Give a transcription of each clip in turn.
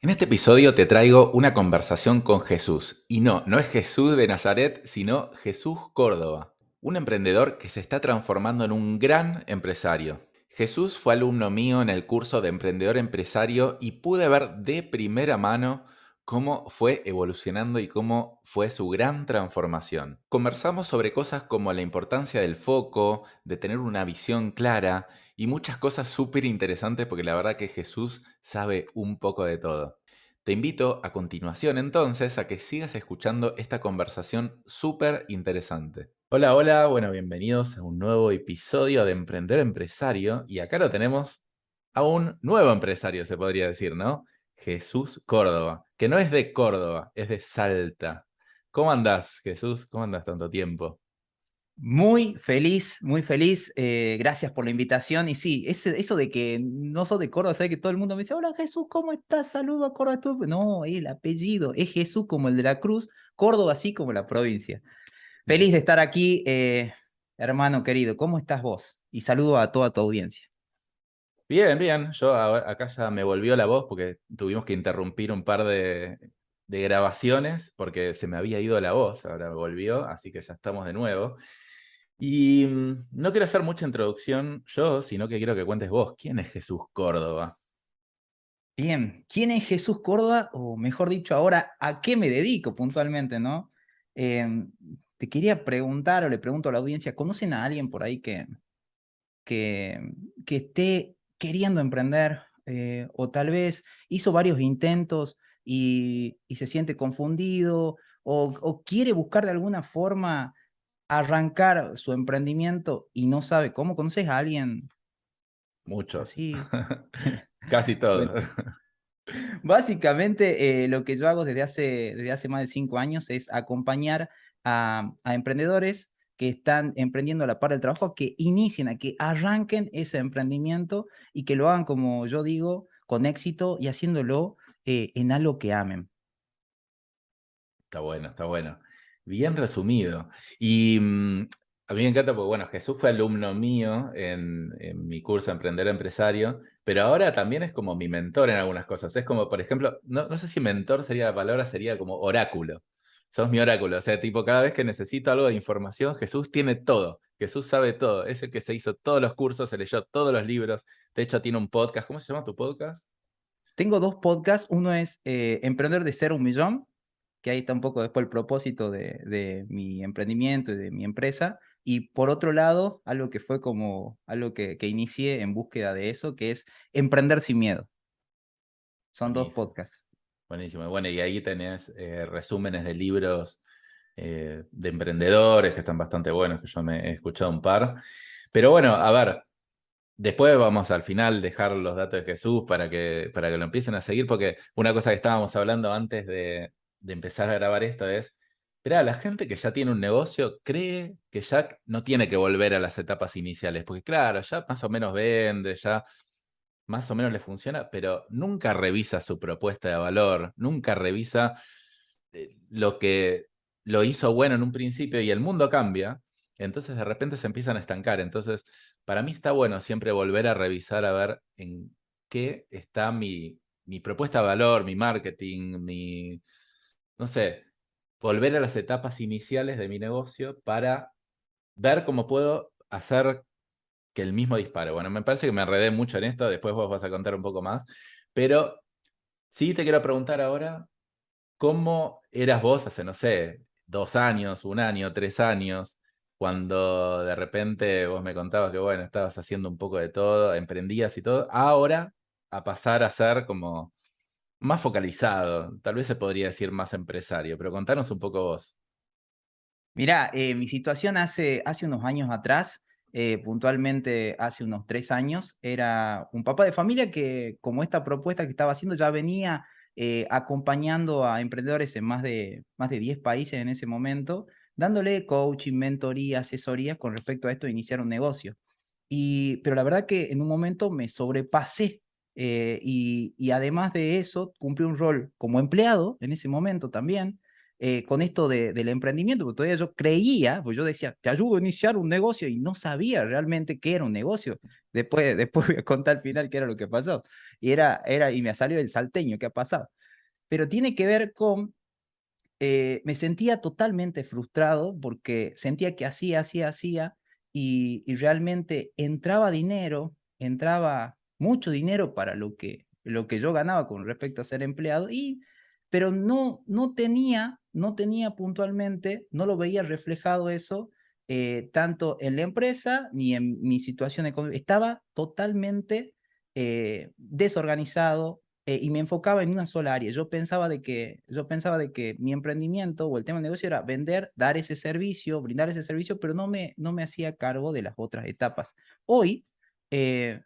En este episodio te traigo una conversación con Jesús. Y no es Jesús de Nazaret, sino Jesús Córdoba, un emprendedor que se está transformando en un gran empresario. Jesús fue alumno mío en el curso de Emprendedor Empresario y pude ver de primera mano cómo fue evolucionando y cómo fue su gran transformación. Conversamos sobre cosas como la importancia del foco, de tener una visión clara y muchas cosas súper interesantes porque la verdad que Jesús sabe un poco de todo. Te invito a continuación entonces a que sigas escuchando esta conversación súper interesante. Hola, hola, bueno, bienvenidos a un nuevo episodio de Emprender Empresario y acá lo tenemos a un nuevo empresario, se podría decir, ¿no? Jesús Córdoba, que no es de Córdoba, es de Salta. ¿Cómo andás, Jesús? ¿Cómo andás tanto tiempo? Muy feliz, muy feliz. Gracias por la invitación. Y sí, eso de que no sos de Córdoba, ¿sabes? Que todo el mundo me dice, hola Jesús, ¿cómo estás? Saludos a Córdoba. No, el apellido es Jesús como el de la Cruz, Córdoba así como la provincia. Feliz de estar aquí, hermano querido. ¿Cómo estás vos? Y saludo a toda tu audiencia. Bien, bien. Yo acá ya me volvió la voz porque tuvimos que interrumpir un par de grabaciones porque se me había ido la voz, ahora volvió, así que ya estamos de nuevo. Y no quiero hacer mucha introducción yo, sino que quiero que cuentes vos, ¿quién es Jesús Córdoba? Bien, ¿quién es Jesús Córdoba? O mejor dicho, ahora, ¿a qué me dedico puntualmente, no? Te quería preguntar, o le pregunto a la audiencia, ¿conocen a alguien por ahí que, que esté queriendo emprender o tal vez hizo varios intentos y se siente confundido o quiere buscar de alguna forma arrancar su emprendimiento y no sabe cómo? ¿Conoces a alguien Muchos. así? Casi Bueno, todos. básicamente lo que yo hago desde hace más de 5 años es acompañar a emprendedores que están emprendiendo a la par del trabajo, a que inicien, a que arranquen ese emprendimiento y que lo hagan, como yo digo, con éxito y haciéndolo en algo que amen. Está bueno, está bueno. Bien resumido. Y a mí me encanta porque, bueno, Jesús fue alumno mío en mi curso Emprender Empresario, pero ahora también es como mi mentor en algunas cosas. Es como, por ejemplo, no sé si mentor sería la palabra, sería como oráculo. Sos mi oráculo. O sea, tipo, cada vez que necesito algo de información, Jesús tiene todo. Jesús sabe todo. Es el que se hizo todos los cursos, se leyó todos los libros. De hecho, tiene un podcast. ¿Cómo se llama tu podcast? Tengo dos podcasts, uno es Emprender de Cero a un Millón, que ahí está un poco después el propósito de mi emprendimiento y de mi empresa. Y por otro lado, algo que fue como algo que inicié en búsqueda de eso, que es Emprender sin miedo. Son dos Buenísimo. podcasts. Buenísimo. Bueno, y ahí tenés resúmenes de libros de emprendedores que están bastante buenos, que yo me he escuchado un par. Pero bueno, a ver, después vamos al final dejar los datos de Jesús para que lo empiecen a seguir, porque una cosa que estábamos hablando antes de empezar a grabar esto es, mirá, la gente que ya tiene un negocio cree que ya no tiene que volver a las etapas iniciales, porque claro, ya más o menos vende, ya más o menos le funciona, pero nunca revisa su propuesta de valor, nunca revisa lo que lo hizo bueno en un principio y el mundo cambia, entonces de repente se empiezan a estancar. Entonces, para mí está bueno siempre volver a revisar a ver en qué está mi propuesta de valor, mi marketing, no sé, volver a las etapas iniciales de mi negocio para ver cómo puedo hacer que el mismo dispare. Bueno, me parece que me enredé mucho en esto, después vos vas a contar un poco más, pero sí te quiero preguntar ahora, ¿cómo eras vos hace, no sé, 2 años, un año, 3 años, cuando de repente vos me contabas que, bueno, estabas haciendo un poco de todo, emprendías y todo, ahora a pasar a ser como más focalizado, tal vez se podría decir más empresario, pero contanos un poco vos. Mirá, mi situación hace unos años atrás, puntualmente hace unos 3 años, era un papá de familia que, como esta propuesta que estaba haciendo, ya venía acompañando a emprendedores en más de 10 países en ese momento, dándole coaching, mentoría, asesorías con respecto a esto de iniciar un negocio. Pero la verdad que en un momento me sobrepasé y además de eso cumplí un rol como empleado en ese momento también, con esto del emprendimiento, porque todavía yo creía, pues yo decía, te ayudo a iniciar un negocio y no sabía realmente qué era un negocio. Después voy a contar al final qué era lo que pasó. Y me salió el salteño, ¿qué ha pasado? Pero tiene que ver con me sentía totalmente frustrado porque sentía que hacía y realmente entraba mucho dinero para lo que yo ganaba con respecto a ser empleado, pero no tenía puntualmente, no lo veía reflejado eso tanto en la empresa ni en mi situación económica. Estaba totalmente desorganizado, y me enfocaba en una sola área. Yo pensaba de que mi emprendimiento o el tema del negocio era vender, dar ese servicio, brindar ese servicio, pero no me hacía cargo de las otras etapas. Hoy eh,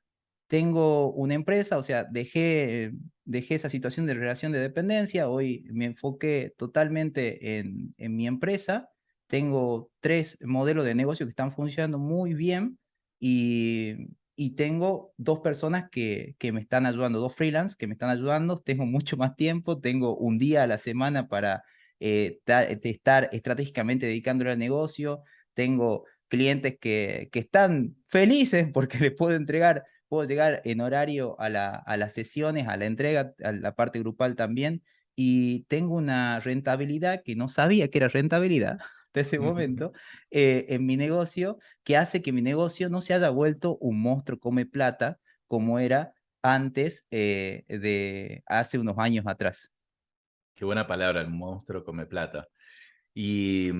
tengo una empresa, o sea, dejé esa situación de relación de dependencia, hoy me enfoqué totalmente en mi empresa, tengo 3 modelos de negocio que están funcionando muy bien y tengo 2 personas que me están ayudando, 2 freelance que me están ayudando, tengo mucho más tiempo, tengo un día a la semana para estar estratégicamente dedicándole al negocio, tengo clientes que están felices porque les puedo llegar en horario a las sesiones, a la entrega, a la parte grupal también, y tengo una rentabilidad que no sabía que era rentabilidad de ese momento en mi negocio, que hace que mi negocio no se haya vuelto un monstruo come plata como era antes de hace unos años atrás. Qué buena palabra, el monstruo come plata. ¿Y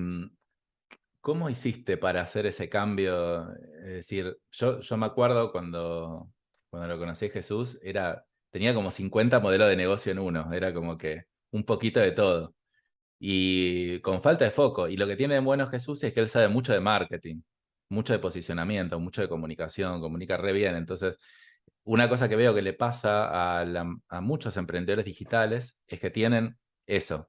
cómo hiciste para hacer ese cambio? Es decir, yo me acuerdo cuando lo conocí a Jesús, tenía como 50 modelos de negocio en uno, era como que un poquito de todo. Y con falta de foco. Y lo que tiene de bueno Jesús es que él sabe mucho de marketing, mucho de posicionamiento, mucho de comunicación, comunica re bien. Entonces, una cosa que veo que le pasa a muchos emprendedores digitales es que tienen eso.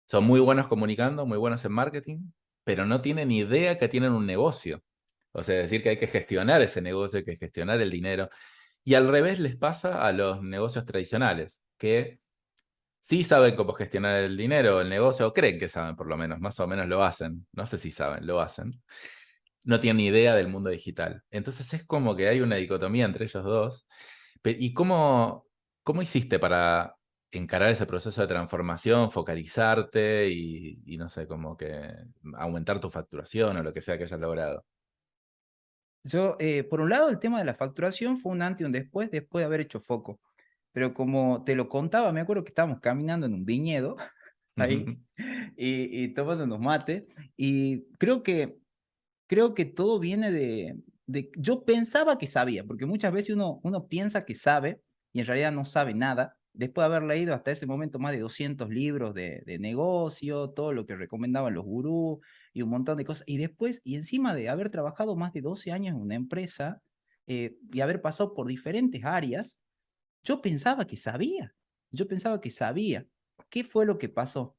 Son muy buenos comunicando, muy buenos en marketing, pero no tienen idea que tienen un negocio. O sea, decir que hay que gestionar ese negocio, hay que gestionar el dinero. Y al revés les pasa a los negocios tradicionales, que sí saben cómo gestionar el dinero, el negocio, o creen que saben por lo menos, más o menos lo hacen. No sé si saben, lo hacen. No tienen ni idea del mundo digital. Entonces es como que hay una dicotomía entre ellos dos. ¿Y cómo hiciste para encarar ese proceso de transformación, focalizarte y no sé, como que aumentar tu facturación o lo que sea que hayas logrado? Por un lado, el tema de la facturación fue un antes y un después de haber hecho foco. Pero como te lo contaba, me acuerdo que estábamos caminando en un viñedo ahí y tomando unos mates. Y creo que todo viene yo pensaba que sabía, porque muchas veces uno piensa que sabe y en realidad no sabe nada. Después de haber leído hasta ese momento más de 200 libros de negocio, todo lo que recomendaban los gurús y un montón de cosas. Y encima de haber trabajado más de 12 años en una empresa y haber pasado por diferentes áreas, yo pensaba que sabía. Yo pensaba que sabía. ¿Qué fue lo que pasó?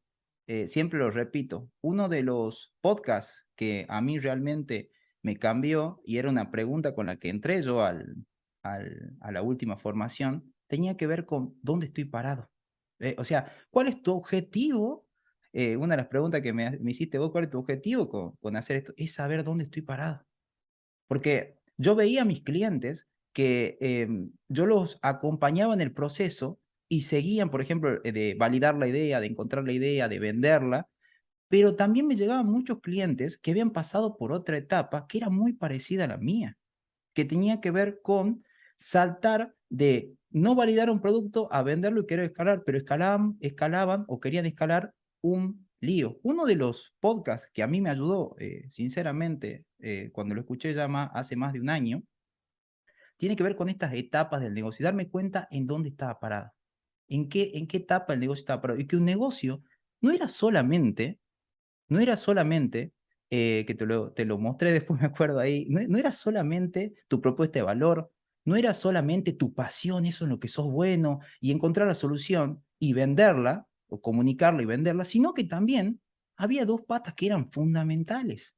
Siempre lo repito, uno de los podcasts que a mí realmente me cambió y era una pregunta con la que entré yo a la última formación, tenía que ver con dónde estoy parado. O sea, ¿cuál es tu objetivo? Una de las preguntas que me hiciste vos, ¿cuál es tu objetivo con hacer esto? Es saber dónde estoy parado. Porque yo veía a mis clientes que yo los acompañaba en el proceso y seguían, por ejemplo, de validar la idea, de encontrar la idea, de venderla, pero también me llegaban muchos clientes que habían pasado por otra etapa que era muy parecida a la mía, que tenía que ver con saltar de no validar un producto a venderlo y querer escalar, pero escalaban o querían escalar un lío. Uno de los podcasts que a mí me ayudó, sinceramente, cuando lo escuché ya hace más de un año, tiene que ver con estas etapas del negocio, y darme cuenta en dónde estaba parado, en qué etapa el negocio estaba parado, y que un negocio no era solamente no era solamente, que te lo mostré después, me acuerdo ahí, no era solamente tu propuesta de valor, no era solamente tu pasión, eso en lo que sos bueno, y encontrar la solución y venderla, o comunicarla y venderla, sino que también había 2 patas que eran fundamentales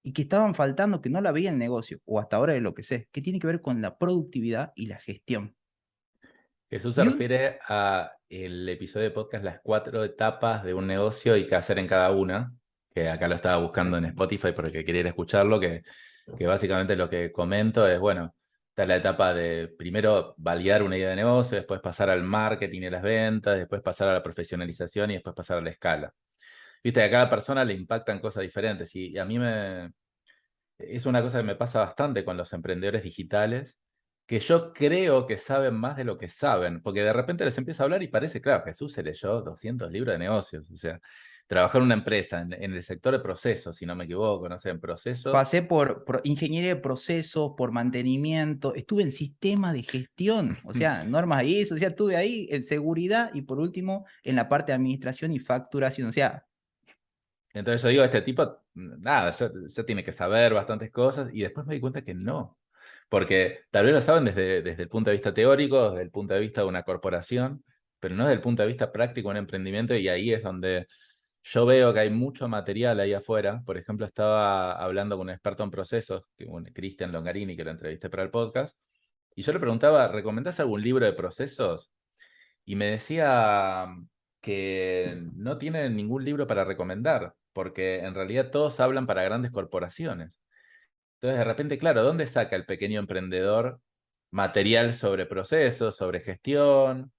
y que estaban faltando, que no la veía el negocio, o hasta ahora de lo que sé, que tiene que ver con la productividad y la gestión. Jesús se Y un, refiere a el episodio de podcast Las 4 etapas de un negocio y qué hacer en cada una, que acá lo estaba buscando en Spotify porque quería ir a escucharlo, que básicamente lo que comento es, bueno, está la etapa de primero validar una idea de negocio, después pasar al marketing y las ventas, después pasar a la profesionalización y después pasar a la escala. Viste, a cada persona le impactan cosas diferentes y a mí es una cosa que me pasa bastante con los emprendedores digitales, que yo creo que saben más de lo que saben, porque de repente les empiezo a hablar y parece, claro, Jesús se leyó 200 libros de negocios, o sea, trabajar en una empresa, en el sector de procesos, si no me equivoco, no sé, en procesos. Pasé por ingeniería de procesos, por mantenimiento, estuve en sistemas de gestión, o sea, normas ISO, o sea, estuve ahí en seguridad y por último en la parte de administración y facturación, o sea, Entonces yo digo, este tipo, nada, ya tiene que saber bastantes cosas y después me di cuenta que no, porque tal vez lo saben desde el punto de vista teórico, desde el punto de vista de una corporación, pero no desde el punto de vista práctico de un emprendimiento y ahí es donde yo veo que hay mucho material ahí afuera. Por ejemplo, estaba hablando con un experto en procesos, Cristian Longarini, que lo entrevisté para el podcast, y yo le preguntaba, ¿recomendás algún libro de procesos? Y me decía que no tiene ningún libro para recomendar, porque en realidad todos hablan para grandes corporaciones. Entonces, de repente, claro, ¿dónde saca el pequeño emprendedor material sobre procesos, sobre gestión,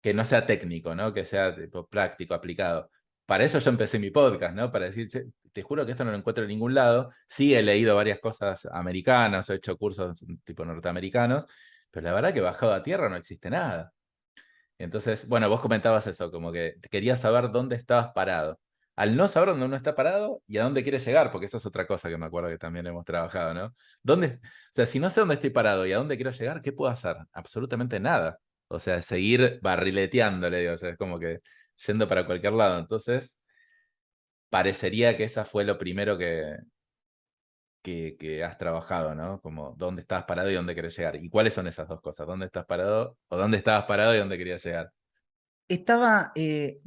que no sea técnico, ¿no? Que sea tipo, práctico, aplicado? Para eso yo empecé mi podcast, ¿no? Para decir, "Che, te juro que esto no lo encuentro en ningún lado. Sí, he leído varias cosas americanas, he hecho cursos tipo norteamericanos, pero la verdad que bajado a tierra no existe nada. Entonces, bueno, vos comentabas eso, como que querías saber dónde estabas parado. Al no saber dónde uno está parado y a dónde quiere llegar, porque eso es otra cosa que me acuerdo que también hemos trabajado, ¿no? O sea, si no sé dónde estoy parado y a dónde quiero llegar, ¿qué puedo hacer? Absolutamente nada. O sea, seguir barrileteándole, digo, o sea, es como que yendo para cualquier lado. Entonces, parecería que esa fue lo primero que has trabajado, ¿no? Como dónde estabas parado y dónde querés llegar. ¿Y cuáles son esas dos cosas? ¿Dónde estás parado o dónde estabas parado y dónde querías llegar? estaba,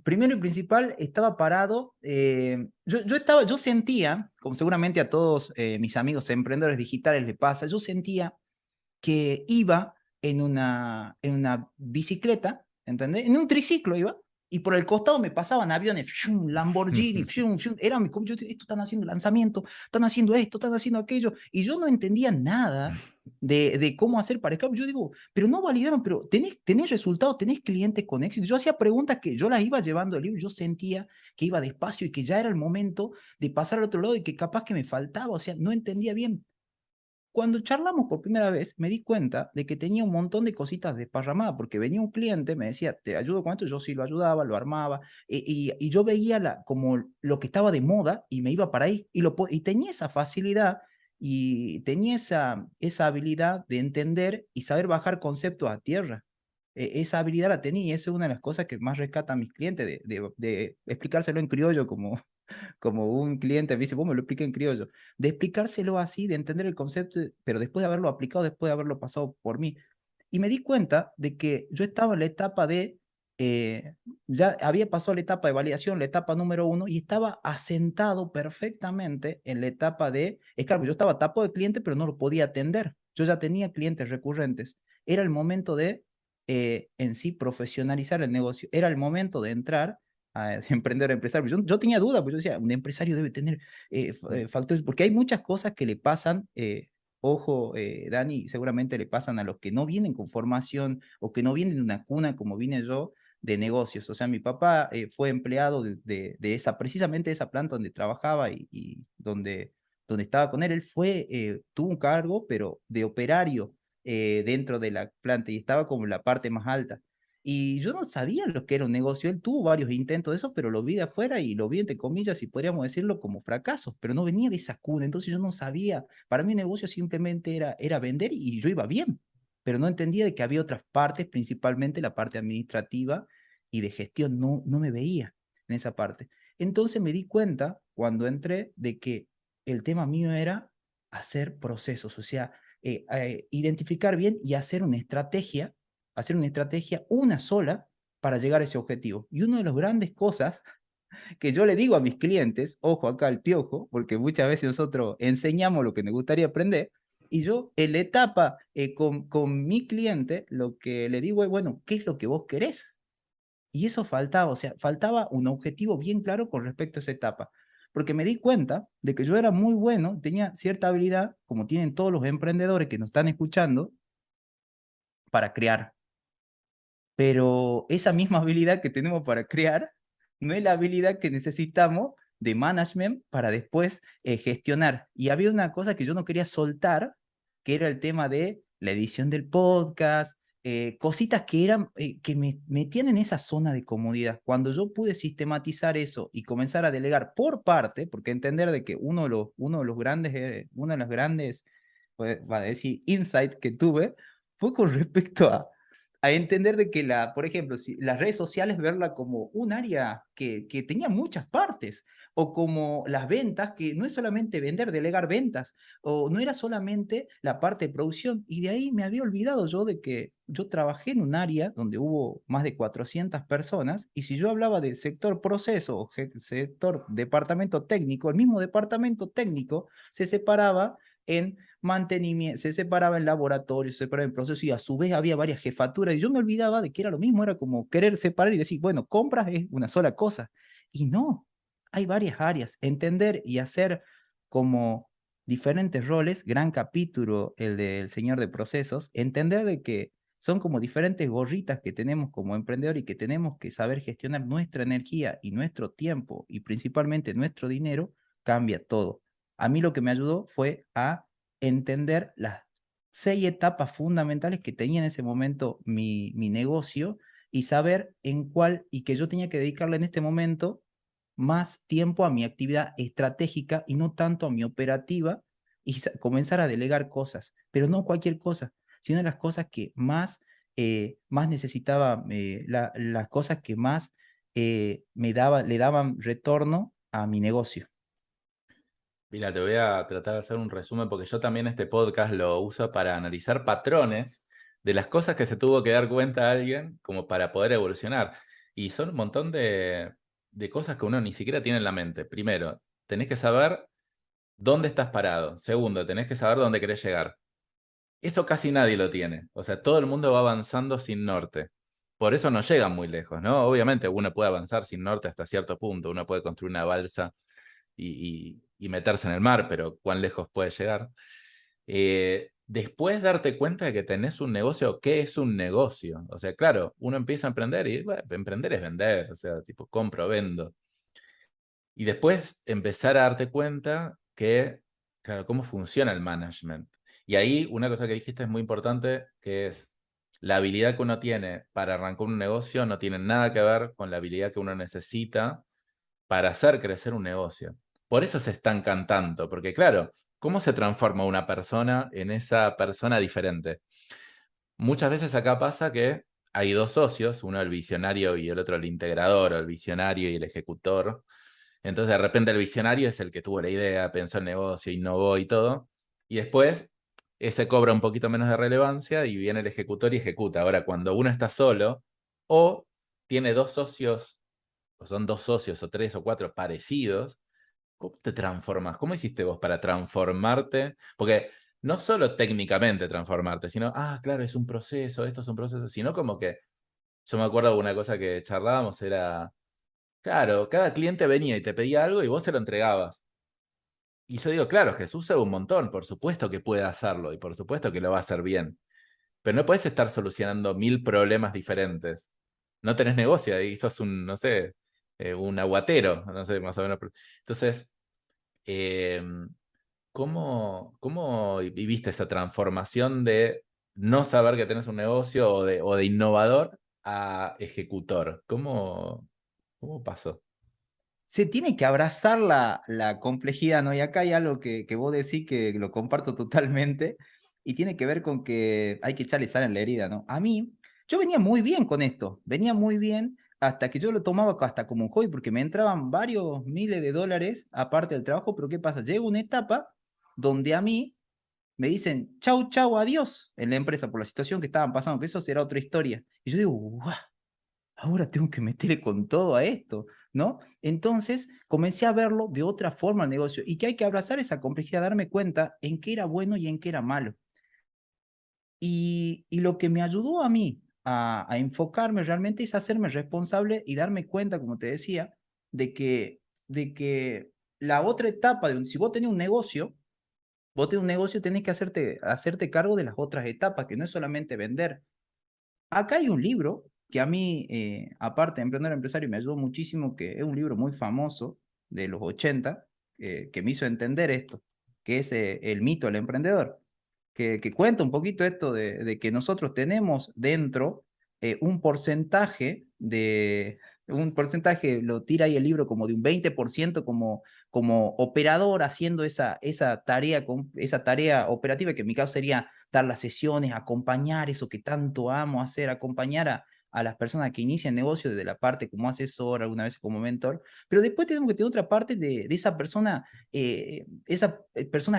primero y principal, estaba parado, yo sentía, como seguramente a todos mis amigos emprendedores digitales les pasa, yo sentía que iba en una bicicleta, ¿entendés? En un triciclo iba, y por el costado me pasaban aviones, ¡fium! Lamborghini, ¡fium! ¡Fium! Era mi, yo, esto están haciendo lanzamiento, están haciendo esto, están haciendo aquello, y yo no entendía nada de cómo hacer para escape. Yo digo, pero no validaron, pero tenés resultados, tenés clientes con éxito. Yo hacía preguntas que yo las iba llevando al libro, yo sentía que iba despacio y que ya era el momento de pasar al otro lado y que capaz que me faltaba, o sea, no entendía bien. Cuando charlamos por primera vez, me di cuenta de que tenía un montón de cositas desparramadas, porque venía un cliente, me decía, te ayudo con esto, yo sí lo ayudaba, lo armaba, y yo veía como lo que estaba de moda y me iba para ahí, y tenía esa facilidad y tenía esa habilidad de entender y saber bajar conceptos a tierra. Esa habilidad la tenía y esa es una de las cosas que más rescata a mis clientes, de explicárselo en criollo como un cliente me dice, vos me lo expliqué en criollo, de explicárselo así, de entender el concepto, pero después de haberlo aplicado, después de haberlo pasado por mí. Y me di cuenta de que yo estaba en la etapa ya había pasado la etapa de validación, la etapa número 1, y estaba asentado perfectamente en la etapa es claro, yo estaba tapo de cliente, pero no lo podía atender. Yo ya tenía clientes recurrentes. Era el momento de, en sí, profesionalizar el negocio. Era el momento de entrar a emprender, empresario. Yo tenía duda, pues yo decía, un empresario debe tener factores, porque hay muchas cosas que le pasan, ojo, Dani, seguramente le pasan a los que no vienen con formación o que no vienen de una cuna como vine yo de negocios. O sea, mi papá fue empleado de esa, precisamente de esa planta donde trabajaba y donde estaba con él. Él tuvo un cargo, pero de operario dentro de la planta y estaba como en la parte más alta. Y yo no sabía lo que era un negocio. Él tuvo varios intentos de eso, pero lo vi de afuera y lo vi entre comillas y podríamos decirlo como fracasos, pero no venía de esa cuna. Entonces yo no sabía. Para mí, el negocio simplemente era vender y yo iba bien, pero no entendía de que había otras partes, principalmente la parte administrativa y de gestión. No me veía en esa parte. Entonces me di cuenta cuando entré de que el tema mío era hacer procesos, o sea, identificar bien y hacer una estrategia, una sola, para llegar a ese objetivo. Y una de las grandes cosas que yo le digo a mis clientes, ojo acá el piojo, porque muchas veces nosotros enseñamos lo que nos gustaría aprender, y yo en la etapa con mi cliente lo que le digo es, bueno, ¿qué es lo que vos querés? Y eso faltaba, o sea, faltaba un objetivo bien claro con respecto a esa etapa. Porque me di cuenta de que yo era muy bueno, tenía cierta habilidad, como tienen todos los emprendedores que nos están escuchando, para crear. Pero esa misma habilidad que tenemos para crear no es la habilidad que necesitamos de management para después gestionar. Y había una cosa que yo no quería soltar, que era el tema de la edición del podcast, cositas que eran, que me metían en esa zona de comodidad. Cuando yo pude sistematizar eso y comenzar a delegar por parte, porque entender de que uno de los grandes, una de las grandes, pues, va a decir, insight que tuve, fue con respecto a entender de que, por ejemplo, si las redes sociales, verla como un área que tenía muchas partes, o como las ventas, que no es solamente vender, delegar ventas, o no era solamente la parte de producción, y de ahí me había olvidado yo de que yo trabajé en un área donde hubo más de 400 personas, y si yo hablaba del sector proceso o sector departamento técnico, el mismo departamento técnico se separaba en mantenimiento, se separaba en laboratorio, se separaba en proceso y a su vez había varias jefaturas y yo me olvidaba de que era lo mismo, era como querer separar y decir, bueno, compras es una sola cosa. Y no, hay varias áreas. Entender y hacer como diferentes roles, gran capítulo el del señor de procesos, entender de que son como diferentes gorritas que tenemos como emprendedor y que tenemos que saber gestionar nuestra energía y nuestro tiempo y principalmente nuestro dinero, cambia todo. A mí lo que me ayudó fue a entender las 6 etapas fundamentales que tenía en ese momento mi negocio y saber en cuál y que yo tenía que dedicarle en este momento más tiempo a mi actividad estratégica y no tanto a mi operativa y comenzar a delegar cosas, pero no cualquier cosa, sino las cosas que más necesitaba, las cosas que más le daban retorno a mi negocio. Mira, te voy a tratar de hacer un resumen porque yo también este podcast lo uso para analizar patrones de las cosas que se tuvo que dar cuenta alguien como para poder evolucionar. Y son un montón de cosas que uno ni siquiera tiene en la mente. Primero, tenés que saber dónde estás parado. Segundo, tenés que saber dónde querés llegar. Eso casi nadie lo tiene. O sea, todo el mundo va avanzando sin norte. Por eso no llegan muy lejos, ¿no? Obviamente uno puede avanzar sin norte hasta cierto punto. Uno puede construir una balsa y meterse en el mar, pero ¿cuán lejos puede llegar? Después darte cuenta de que tenés un negocio, ¿qué es un negocio? O sea, claro, uno empieza a emprender y bueno, emprender es vender, o sea, tipo compro, vendo. Y después empezar a darte cuenta que, claro, cómo funciona el management. Y ahí una cosa que dijiste es muy importante, que es la habilidad que uno tiene para arrancar un negocio no tiene nada que ver con la habilidad que uno necesita para hacer crecer un negocio. Por eso se estancan tanto, porque claro, ¿cómo se transforma una persona en esa persona diferente? Muchas veces acá pasa que hay dos socios, uno el visionario y el otro el integrador, o el visionario y el ejecutor. Entonces de repente el visionario es el que tuvo la idea, pensó el negocio, innovó y todo, y después ese cobra un poquito menos de relevancia y viene el ejecutor y ejecuta. Ahora, cuando uno está solo o tiene dos socios, o son dos socios o tres o cuatro parecidos, ¿cómo te transformas? ¿Cómo hiciste vos para transformarte? Porque no solo técnicamente transformarte, sino, claro, es un proceso, esto es un proceso, sino como que, yo me acuerdo de una cosa que charlábamos, era, claro, cada cliente venía y te pedía algo y vos se lo entregabas. Y yo digo, claro, Jesús sabe un montón, por supuesto que puede hacerlo y por supuesto que lo va a hacer bien. Pero no puedes estar solucionando 1000 problemas diferentes. No tenés negocio y sos un, no sé, un aguatero, no sé, más o menos. Entonces, eh, ¿cómo viviste esa transformación de no saber que tenés un negocio o de innovador a ejecutor? ¿Cómo pasó? Se tiene que abrazar la complejidad, ¿no? Y acá hay algo que vos decís que lo comparto totalmente y tiene que ver con que hay que echarle sal en la herida, ¿no? A mí, yo venía muy bien con esto, venía muy bien hasta que yo lo tomaba hasta como un hobby porque me entraban varios miles de dólares aparte del trabajo, pero ¿qué pasa? Llega una etapa donde a mí me dicen chau, chau, adiós en la empresa por la situación que estaban pasando, que eso será otra historia. Y yo digo, guau, ahora tengo que meterle con todo a esto, ¿no? Entonces comencé a verlo de otra forma el negocio y que hay que abrazar esa complejidad, darme cuenta en qué era bueno y en qué era malo. Y lo que me ayudó a mí a enfocarme realmente es hacerme responsable y darme cuenta, como te decía, de que la otra etapa, si vos tenés un negocio, tenés que hacerte cargo de las otras etapas, que no es solamente vender. Acá hay un libro que a mí, aparte de Emprendedor Empresario, me ayudó muchísimo, que es un libro muy famoso de los 80, que me hizo entender esto, que es El mito del emprendedor, que cuenta un poquito esto de que nosotros tenemos dentro un porcentaje, lo tira ahí el libro como de un 20% como operador haciendo esa tarea operativa, que en mi caso sería dar las sesiones, acompañar eso que tanto amo hacer, acompañar a las personas que inician negocios desde la parte como asesor, alguna vez como mentor, pero después tenemos que tener otra parte de esa persona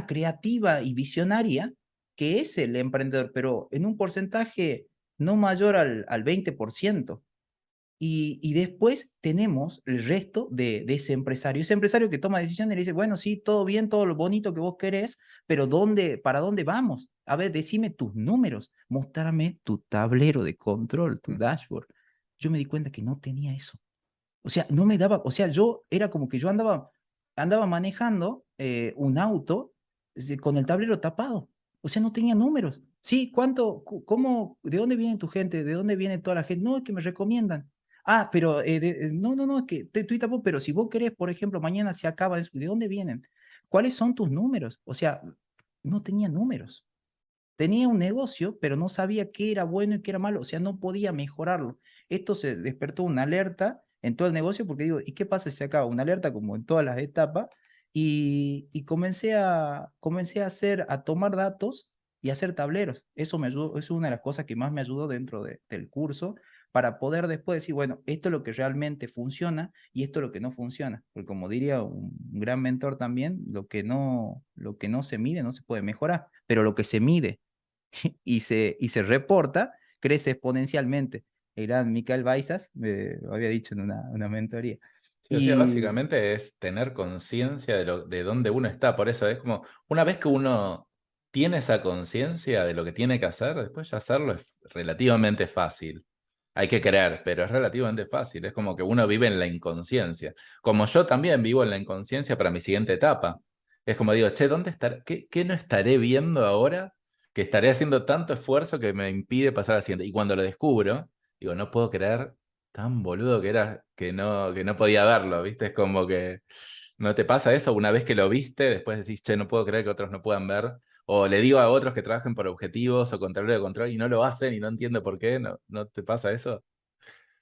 creativa y visionaria que es el emprendedor, pero en un porcentaje no mayor al 20%. Y después tenemos el resto de ese empresario que toma decisiones y le dice, bueno, sí, todo bien, todo lo bonito que vos querés, pero ¿para dónde vamos? A ver, decime tus números, mostrame tu tablero de control, tu dashboard. Yo me di cuenta que no tenía eso. O sea, no me daba, o sea, yo era como que yo andaba manejando un auto con el tablero tapado. O sea, no tenía números. Sí, cómo, de dónde viene tu gente? ¿De dónde viene toda la gente? No, es que me recomiendan. Ah, pero no, no, no, es que estoy tapado, pero si vos querés, por ejemplo, mañana se acaba eso, ¿de dónde vienen? ¿Cuáles son tus números? O sea, no tenía números. Tenía un negocio, pero no sabía qué era bueno y qué era malo, o sea, no podía mejorarlo. Esto se despertó una alerta en todo el negocio porque digo, ¿y qué pasa si se acaba? Una alerta como en todas las etapas y comencé a tomar datos y a hacer tableros. Eso me ayudó, es una de las cosas que más me ayudó dentro del curso para poder después decir, bueno, esto es lo que realmente funciona y esto es lo que no funciona. Porque como diría un gran mentor también, lo que no se mide no se puede mejorar, pero lo que se mide y se reporta, crece exponencialmente. El gran Michael Baisas me lo había dicho en una mentoría. Sí, o sea, Y básicamente es tener conciencia de dónde uno está. Por eso es como, una vez que uno tiene esa conciencia de lo que tiene que hacer, después ya hacerlo es relativamente fácil. Hay que querer, pero es relativamente fácil. Es como que uno vive en la inconsciencia. Como yo también vivo en la inconsciencia para mi siguiente etapa. Es como digo, che, ¿dónde estaré? ¿Qué no estaré viendo ahora que estaré haciendo tanto esfuerzo que me impide pasar al siguiente? Y cuando lo descubro, digo, no puedo creer tan boludo que era que no podía verlo, ¿viste? Es como que no te pasa eso una vez que lo viste, después decís, che, no puedo creer que otros no puedan ver. O le digo a otros que trabajen por objetivos o con tablero de control y no lo hacen y no entiendo por qué. ¿No te pasa eso?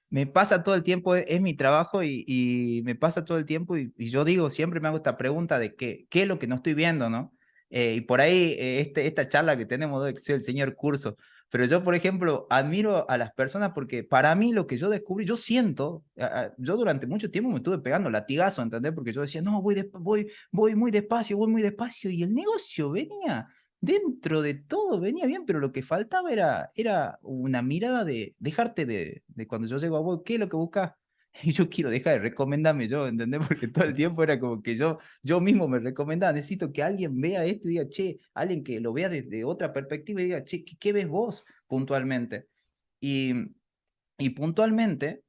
me pasa todo el tiempo, es mi trabajo y me pasa todo el tiempo y yo digo, siempre me hago esta pregunta de qué es lo que no estoy viendo, ¿no? Y por ahí esta charla que tenemos de que soy el señor curso, pero yo, por ejemplo, admiro a las personas porque para mí lo que yo descubrí, yo siento, yo durante mucho tiempo me estuve pegando latigazo, ¿entendés? Porque yo decía, no, voy voy muy despacio y el negocio venía dentro de todo venía bien, pero lo que faltaba era una mirada de dejarte de cuando yo llego a vos, ¿qué es lo que buscas? Y yo quiero dejar de recomendarme yo, ¿entendés? Porque todo el tiempo era como que yo mismo me recomendaba, necesito que alguien vea esto y diga, che, alguien que lo vea desde otra perspectiva y diga, che, ¿qué ves vos puntualmente? Y, y puntualmente,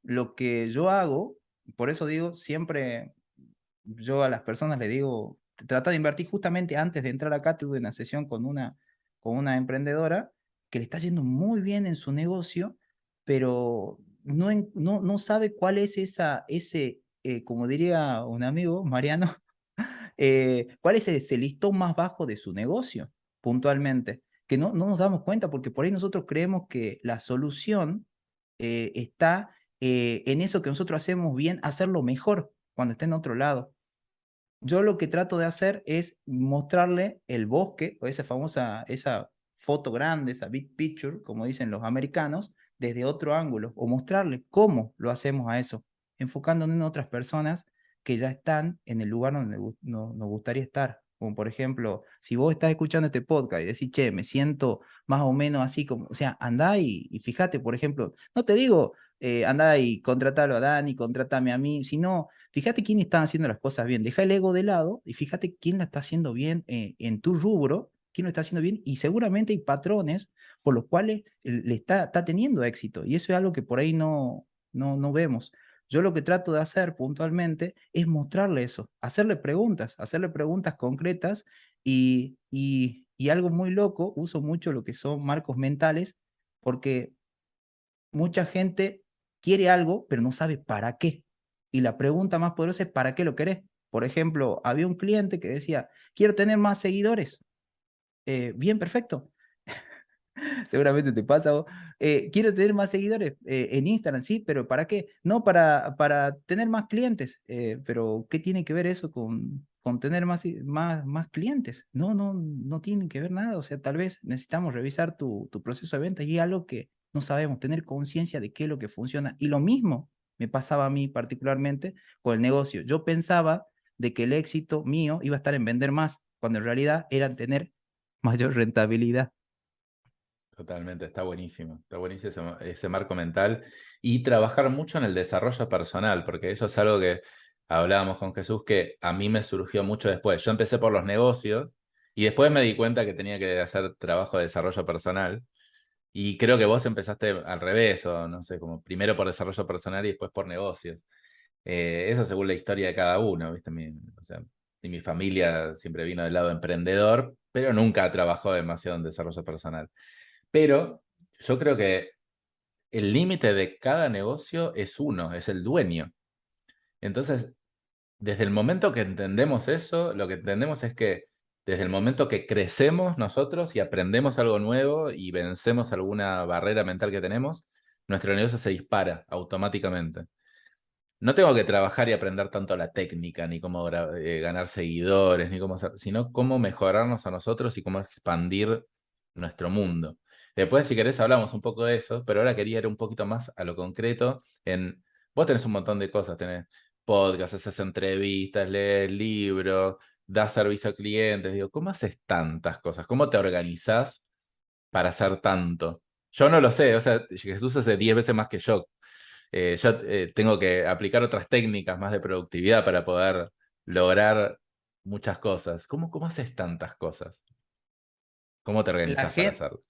lo que yo hago, por eso digo, siempre yo a las personas le digo, trata de invertir justamente antes de entrar acá, tuve una sesión con una emprendedora que le está yendo muy bien en su negocio, pero no sabe cuál es como diría un amigo, Mariano, cuál es ese listón más bajo de su negocio, puntualmente, que no nos damos cuenta porque por ahí nosotros creemos que la solución está en eso que nosotros hacemos bien, hacerlo mejor cuando está en otro lado. Yo lo que trato de hacer es mostrarle el bosque, o esa foto grande, esa big picture, como dicen los americanos, desde otro ángulo, o mostrarle cómo lo hacemos a eso, enfocándonos en otras personas que ya están en el lugar donde nos gustaría estar. Como por ejemplo, si vos estás escuchando este podcast y decís, che, me siento más o menos así como, o sea, andá y fíjate, por ejemplo, no te digo, andá y contratalo a Dani, contratame a mí, sino fíjate quién está haciendo las cosas bien. Deja el ego de lado y fíjate quién la está haciendo bien en tu rubro quién lo está haciendo bien, y seguramente hay patrones por los cuales le está teniendo éxito, y eso es algo que por ahí no vemos. Yo lo que trato de hacer puntualmente es mostrarle eso, hacerle preguntas concretas y algo muy loco, uso mucho lo que son marcos mentales, porque mucha gente quiere algo, pero no sabe para qué. Y la pregunta más poderosa es, ¿para qué lo querés? Por ejemplo, había un cliente que decía, quiero tener más seguidores. Bien, perfecto. Seguramente te pasa vos. Quiero tener más seguidores en Instagram, sí, pero ¿para qué? No, para tener más clientes. Pero ¿qué tiene que ver eso con tener más clientes? No tiene que ver nada. O sea, tal vez necesitamos revisar tu proceso de venta y es algo que no sabemos, tener conciencia de qué es lo que funciona. Y lo mismo me pasaba a mí particularmente con el negocio. Yo pensaba de que el éxito mío iba a estar en vender más, cuando en realidad era en tener mayor rentabilidad. Totalmente, está buenísimo ese marco mental y trabajar mucho en el desarrollo personal, porque eso es algo que hablábamos con Jesús que a mí me surgió mucho después. Yo empecé por los negocios y después me di cuenta que tenía que hacer trabajo de desarrollo personal y creo que vos empezaste al revés, o no sé, como primero por desarrollo personal y después por negocios. Eso según la historia de cada uno, ¿viste? O sea, y mi familia siempre vino del lado emprendedor, pero nunca trabajó demasiado en desarrollo personal. Pero yo creo que el límite de cada negocio es uno, es el dueño. Entonces, desde el momento que entendemos eso, lo que entendemos es que desde el momento que crecemos nosotros y aprendemos algo nuevo y vencemos alguna barrera mental que tenemos, nuestro negocio se dispara automáticamente. No tengo que trabajar y aprender tanto la técnica, ni cómo ganar seguidores, ni cómo hacer, sino cómo mejorarnos a nosotros y cómo expandir nuestro mundo. Después, si querés, hablamos un poco de eso, pero ahora quería ir un poquito más a lo concreto. Vos tenés un montón de cosas, tenés podcast, haces entrevistas, lees libros, das servicio a clientes. Digo, ¿cómo haces tantas cosas? ¿Cómo te organizás para hacer tanto? Yo no lo sé, o sea, Jesús hace 10 veces más que yo. Yo tengo que aplicar otras técnicas más de productividad para poder lograr muchas cosas. ¿Cómo haces tantas cosas? ¿Cómo te La organizas para gente, hacerlo?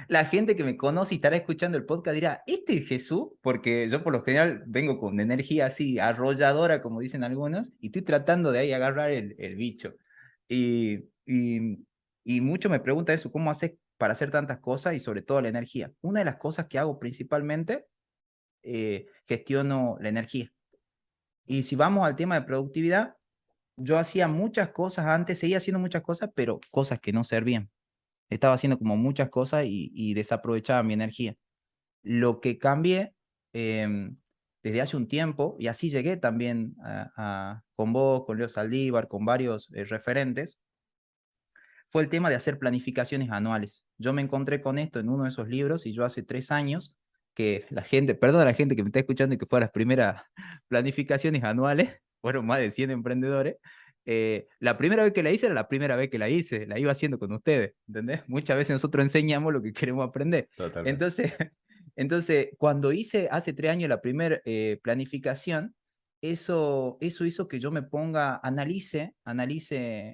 la gente que me conoce y estará escuchando el podcast dirá, ¿este es Jesús? Porque yo por lo general vengo con energía así arrolladora, como dicen algunos, y estoy tratando de ahí agarrar el bicho. Y, y, y mucho me pregunta eso, ¿cómo haces para hacer tantas cosas y sobre todo la energía? Una de las cosas que hago principalmente, gestiono la energía. Y si vamos al tema de productividad, yo hacía muchas cosas antes, seguía haciendo muchas cosas, pero cosas que no servían. Estaba haciendo como muchas cosas y desaprovechaba mi energía. Lo que cambié desde hace un tiempo, y así llegué también con vos, con Leo Saldívar, con varios referentes, fue el tema de hacer planificaciones anuales. Yo me encontré con esto en uno de esos libros y yo hace 3 años que la gente, perdón a la gente que me está escuchando y que fue a las primeras planificaciones anuales, fueron más de 100 emprendedores. La primera vez que la hice era la primera vez que la hice, la iba haciendo con ustedes, ¿entendés? Muchas veces nosotros enseñamos lo que queremos aprender. Totalmente. Entonces, entonces cuando hice hace 3 años la primera planificación, eso hizo que yo me ponga, analice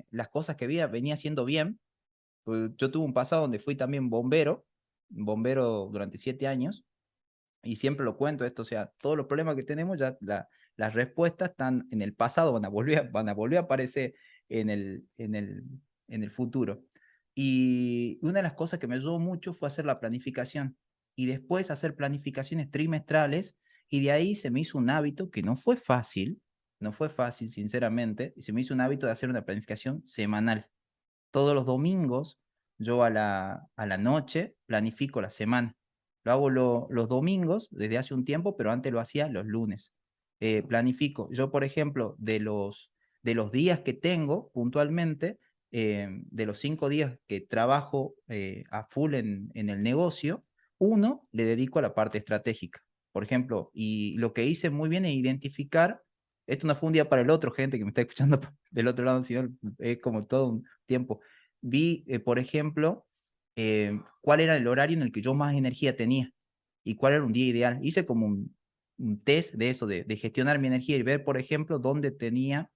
las cosas que venía haciendo bien. Pues yo tuve un pasado donde fui también bombero durante 7 años, y siempre lo cuento esto, o sea, todos los problemas que tenemos, ya las respuestas están en el pasado, van a volver a aparecer en el futuro. Y una de las cosas que me ayudó mucho fue hacer la planificación y después hacer planificaciones trimestrales, y de ahí se me hizo un hábito que no fue fácil sinceramente, y se me hizo un hábito de hacer una planificación semanal. Todos los domingos, yo a la noche planifico la semana. Lo hago los domingos desde hace un tiempo, pero antes lo hacía los lunes. Planifico. Yo, por ejemplo, de los días que tengo puntualmente, de los 5 días que trabajo a full en el negocio, uno le dedico a la parte estratégica. Por ejemplo, y lo que hice muy bien es identificar, esto no fue un día para el otro, gente que me está escuchando del otro lado, sino es como todo un tiempo. Vi, por ejemplo, cuál era el horario en el que yo más energía tenía y cuál era un día ideal. Hice como un test de eso, de gestionar mi energía y ver, por ejemplo, dónde tenía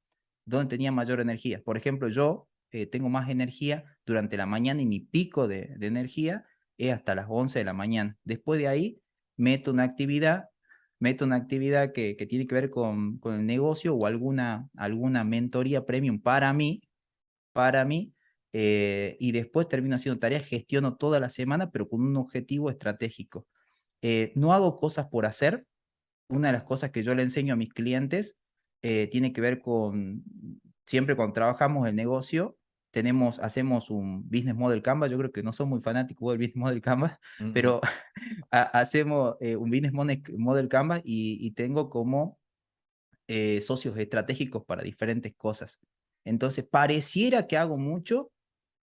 mayor energía. Por ejemplo, yo tengo más energía durante la mañana y mi pico de energía es hasta las 11 de la mañana. Después de ahí meto una actividad, meto una actividad que tiene que ver con el negocio o alguna mentoría premium para mí, y después termino haciendo tareas, gestiono toda la semana, pero con un objetivo estratégico. No hago cosas por hacer. Una de las cosas que yo le enseño a mis clientes tiene que ver con, siempre cuando trabajamos el negocio, hacemos un business model Canvas. Yo creo que no soy muy fanático del business model Canvas, Ujú. pero hacemos un business model Canvas y tengo como socios estratégicos para diferentes cosas. Entonces, pareciera que hago mucho,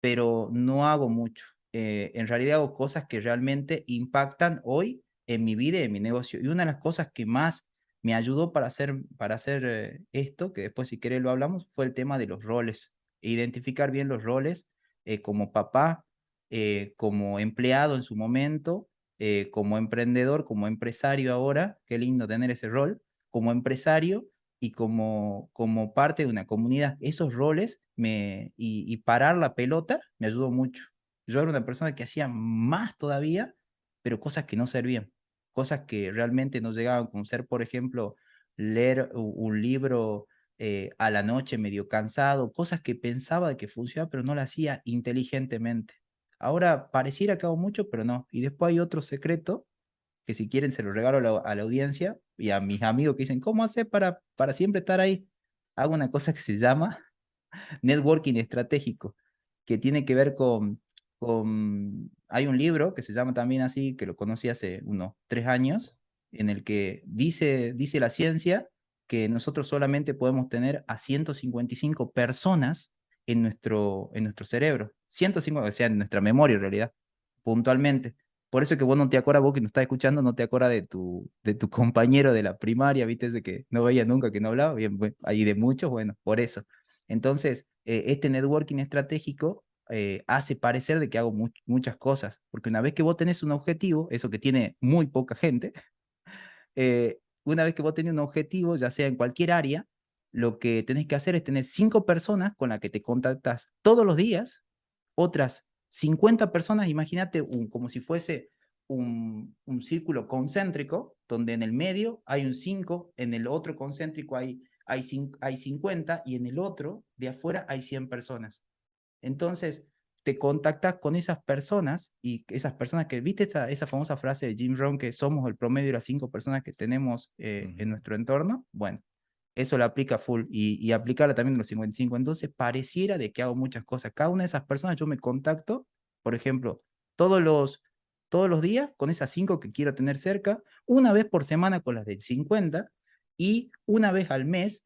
pero no hago mucho. En realidad hago cosas que realmente impactan hoy en mi vida y en mi negocio. Y una de las cosas que más me ayudó para hacer esto, que después si querés lo hablamos, fue el tema de los roles. Identificar bien los roles como papá, como empleado en su momento, como emprendedor, como empresario ahora. Qué lindo tener ese rol como empresario y como parte de una comunidad. Esos roles y parar la pelota me ayudó mucho. Yo era una persona que hacía más todavía, pero cosas que no servían, cosas que realmente no llegaban, como ser, por ejemplo, leer un libro a la noche medio cansado, cosas que pensaba de que funcionaba, pero no lo hacía inteligentemente. Ahora pareciera que hago mucho, pero no. Y después hay otro secreto que si quieren se lo regalo a la audiencia y a mis amigos que dicen, ¿cómo hacer para siempre estar ahí? Hago una cosa que se llama networking estratégico, que tiene que ver hay un libro que se llama también así, que lo conocí hace unos 3 años, en el que dice la ciencia que nosotros solamente podemos tener a 155 personas en nuestro cerebro, 150, o sea, en nuestra memoria en realidad, puntualmente. Por eso que vos no te acuerdas, vos que nos estás escuchando, no te acuerdas de tu compañero de la primaria, viste, de que no veía nunca, que no hablaba, bien, bueno, hay de muchos, bueno, por eso. Entonces, este networking estratégico hace parecer de que hago muchas cosas, porque una vez que vos tenés un objetivo, eso que tiene muy poca gente, una vez que vos tenés un objetivo, ya sea en cualquier área, lo que tenés que hacer es tener 5 personas con las que te contactas todos los días, otras 50 personas, imagínate como si fuese un círculo concéntrico, donde en el medio hay un 5, en el otro concéntrico hay 50 y en el otro de afuera hay 100 personas. Entonces, te contactas con esas personas y esas personas que, ¿viste esa famosa frase de Jim Rohn que somos el promedio de las 5 personas que tenemos en Ujú. nuestro entorno? Bueno, eso lo aplica full y aplicarla también en los 55. Entonces, pareciera de que hago muchas cosas. Cada una de esas personas yo me contacto, por ejemplo, todos los, todos los días con esas 5 que quiero tener cerca, una vez por semana con las del 50 y una vez al mes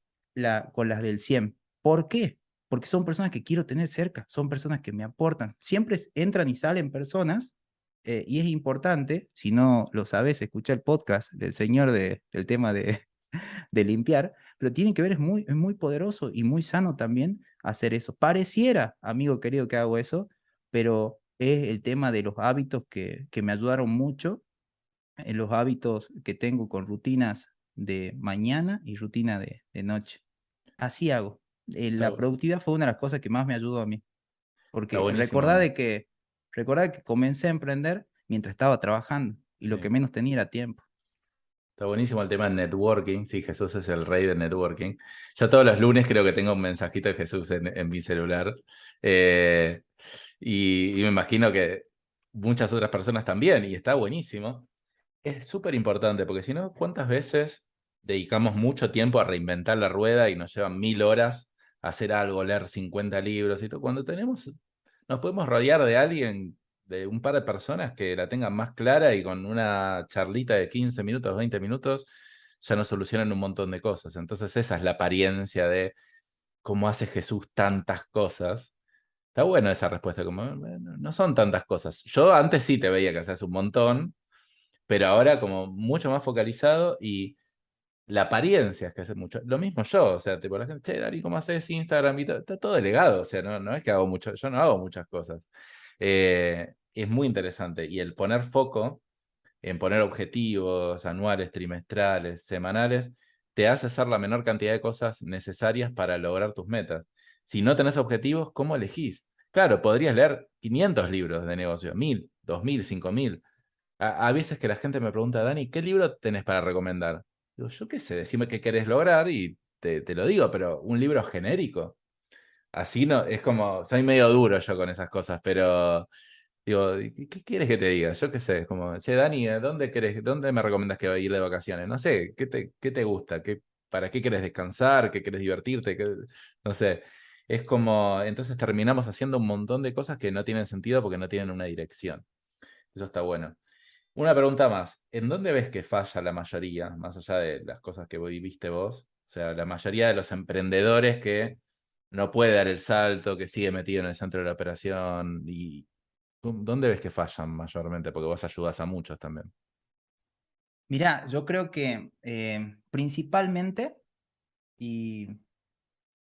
con las del 100. ¿Por qué? Porque son personas que quiero tener cerca, son personas que me aportan. Siempre entran y salen personas, y es importante, si no lo sabes, escucha el podcast del señor del tema de limpiar, pero tiene que ver, es muy poderoso y muy sano también hacer eso. Pareciera, amigo querido, que hago eso, pero es el tema de los hábitos que me ayudaron mucho, en los hábitos que tengo con rutinas de mañana y rutina de noche. Así hago. Está, La productividad fue una de las cosas que más me ayudó a mí, está porque buenísimo. recordá de que comencé a emprender mientras estaba trabajando y lo que Sí. menos tenía era tiempo. Está buenísimo el tema del networking. Sí, Jesús es el rey del networking. Yo todos los lunes creo que tengo un mensajito de Jesús en mi celular. Eh, y me imagino que muchas otras personas también. Y está buenísimo. Es súper importante porque si no, ¿cuántas veces dedicamos mucho tiempo a reinventar la rueda y nos llevan 1000 horas a hacer algo, leer 50 libros y todo? Cuando nos podemos rodear de alguien, de un par de personas que la tengan más clara y con una charlita de 15 minutos, 20 minutos, ya nos solucionan un montón de cosas. Entonces esa es la apariencia de cómo hace Jesús tantas cosas. Está bueno esa respuesta, como "Bueno, no son tantas cosas". Yo antes sí te veía que hacías un montón, pero ahora como mucho más focalizado y la apariencia es que hace mucho. Lo mismo yo, o sea, tipo, la gente, che, Dari, ¿cómo haces Instagram? Y todo, está todo delegado, o sea, no es que hago mucho, yo no hago muchas cosas. Es muy interesante y el poner foco en poner objetivos anuales, trimestrales, semanales, te hace hacer la menor cantidad de cosas necesarias para lograr tus metas. Si no tenés objetivos, ¿cómo elegís? Claro, podrías leer 500 libros de negocio, 1000, 2000, 5000. A veces que la gente me pregunta, Dani, ¿qué libro tenés para recomendar? Digo, yo qué sé, decime qué querés lograr y te lo digo, pero un libro genérico. Así no, es como, soy medio duro yo con esas cosas, pero digo, ¿qué quieres que te diga? Yo qué sé, es como, che, Dani, dónde me recomiendas que vaya a ir de vacaciones? No sé, ¿qué te gusta? ¿Para qué querés descansar? ¿Qué querés divertirte? No sé. Es como, entonces terminamos haciendo un montón de cosas que no tienen sentido porque no tienen una dirección. Eso está bueno. Una pregunta más. ¿En dónde ves que falla la mayoría, más allá de las cosas que viste vos? O sea, la mayoría de los emprendedores que no puede dar el salto, que sigue metido en el centro de la operación. ¿Y dónde ves que fallan mayormente? Porque vos ayudas a muchos también. Mirá, yo creo que principalmente, y,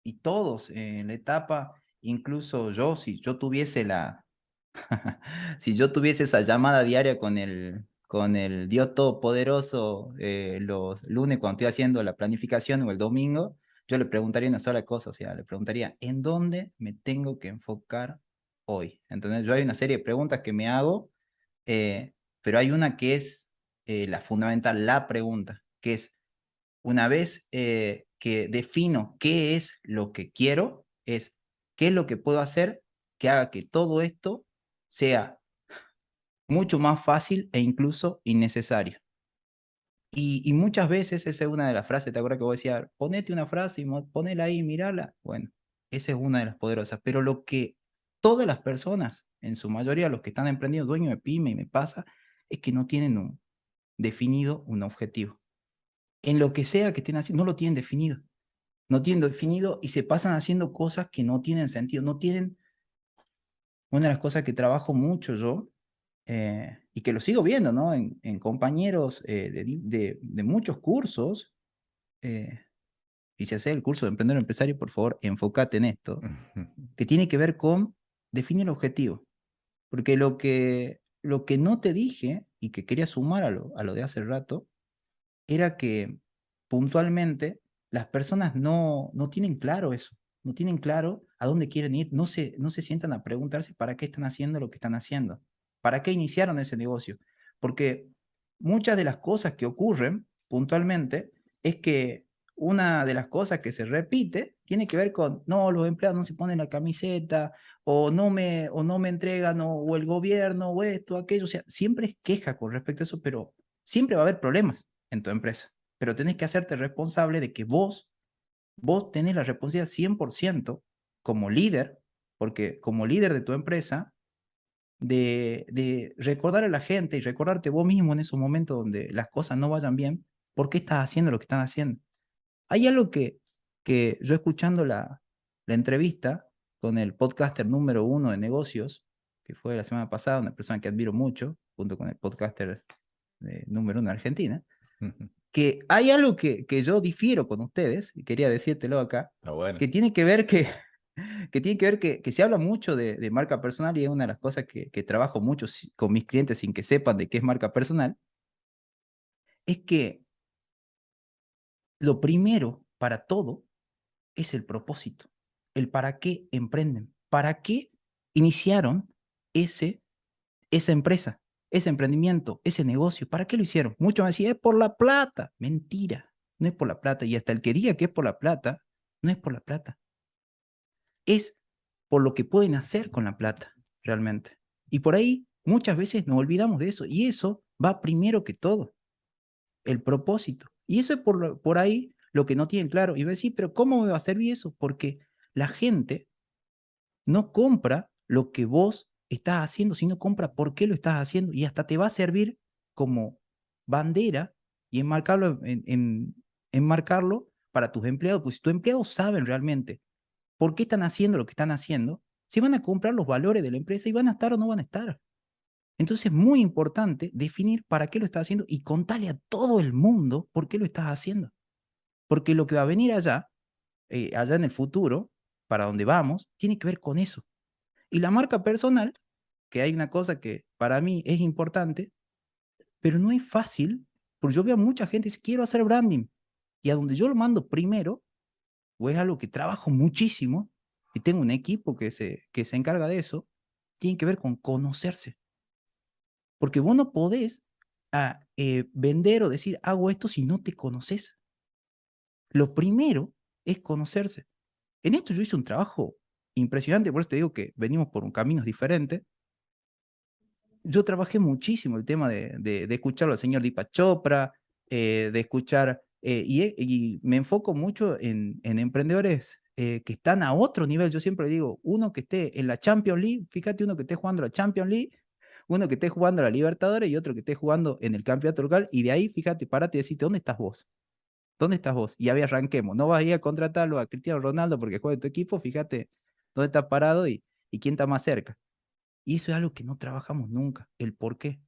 y todos en la etapa, incluso yo, si yo tuviese si yo tuviese esa llamada diaria con el Dios Todopoderoso los lunes cuando estoy haciendo la planificación o el domingo, yo le preguntaría una sola cosa, o sea, le preguntaría, ¿en dónde me tengo que enfocar hoy? Entonces, yo hay una serie de preguntas que me hago, eh, pero hay una que es la fundamental, la pregunta, que es, una vez que defino qué es lo que quiero, es qué es lo que puedo hacer que haga que todo esto sea mucho más fácil e incluso innecesario. Y muchas veces esa es una de las frases, ¿te acuerdas que vos decías, ponete una frase y ponela ahí, mirala? Bueno, esa es una de las poderosas, pero lo que todas las personas, en su mayoría los que están emprendiendo, dueños de pyme y me pasa, es que no tienen definido un objetivo. En lo que sea que estén haciendo, no lo tienen definido. No tienen definido y se pasan haciendo cosas que no tienen sentido, no tienen. Una de las cosas que trabajo mucho yo, y que lo sigo viendo, ¿no? En compañeros de muchos cursos, eh, y si haces el curso de emprendedor empresario, por favor, enfócate en esto, que tiene que ver con definir el objetivo. Porque lo que no te dije y que quería sumar a lo de hace rato, era que puntualmente las personas no tienen claro eso, no tienen claro a dónde quieren ir, no se sientan a preguntarse para qué están haciendo lo que están haciendo, para qué iniciaron ese negocio. Porque muchas de las cosas que ocurren puntualmente es que una de las cosas que se repite tiene que ver con, no, los empleados no se ponen la camiseta, o no me entregan, o el gobierno, o esto, aquello. O sea, siempre es queja con respecto a eso, pero siempre va a haber problemas en tu empresa. Pero tenés que hacerte responsable de que vos tenés la responsabilidad 100% como líder, porque como líder de tu empresa, de recordar a la gente y recordarte vos mismo en esos momentos donde las cosas no vayan bien, por qué estás haciendo lo que están haciendo. Hay algo que yo escuchando la entrevista con el podcaster número 1 de negocios, que fue la semana pasada, una persona que admiro mucho, junto con el podcaster número 1 de Argentina, que hay algo que yo difiero con ustedes, y quería decírtelo acá, Está bueno. que tiene que ver que tiene que ver que se habla mucho de marca personal y es una de las cosas que trabajo mucho con mis clientes sin que sepan de qué es marca personal, es que lo primero para todo es el propósito, el para qué emprenden, para qué iniciaron ese, esa empresa, ese emprendimiento, ese negocio, ¿para qué lo hicieron? Muchos me decían, es por la plata. Mentira, no es por la plata. Y hasta el que diga que es por la plata, no es por la plata. Es por lo que pueden hacer con la plata, realmente. Y por ahí muchas veces nos olvidamos de eso. Y eso va primero que todo, el propósito. Y eso es por ahí lo que no tienen claro. Y va a decir, pero ¿cómo me va a servir eso? Porque la gente no compra lo que vos estás haciendo, sino compra por qué lo estás haciendo. Y hasta te va a servir como bandera y enmarcarlo para tus empleados. Pues si tus empleados saben realmente por qué están haciendo lo que están haciendo, se van a comprar los valores de la empresa y van a estar o no van a estar. Entonces es muy importante definir para qué lo estás haciendo y contarle a todo el mundo por qué lo estás haciendo. Porque lo que va a venir allá, allá en el futuro, para donde vamos, tiene que ver con eso. Y la marca personal, que hay una cosa que para mí es importante, pero no es fácil, porque yo veo a mucha gente que dice, quiero hacer branding. Y a donde yo lo mando primero, o es algo que trabajo muchísimo, y tengo un equipo que se encarga de eso, tiene que ver con conocerse. Porque vos no podés vender o decir, hago esto si no te conoces. Lo primero es conocerse. En esto yo hice un trabajo impresionante, por eso te digo que venimos por un caminos diferentes. Yo trabajé muchísimo el tema de escucharlo al señor Deepak Chopra, de escuchar, y me enfoco mucho en emprendedores que están a otro nivel. Yo siempre digo, uno que esté en la Champions League, fíjate uno que esté jugando la Champions League, uno que esté jugando la Libertadores y otro que esté jugando en el campeonato local, y de ahí, fíjate, párate y decirte, ¿dónde estás vos? ¿Dónde estás vos? Y ahí arranquemos. No vas a ir a contratarlo a Cristiano Ronaldo porque juega en tu equipo, fíjate dónde estás parado y quién está más cerca. Y eso es algo que no trabajamos nunca, el por qué.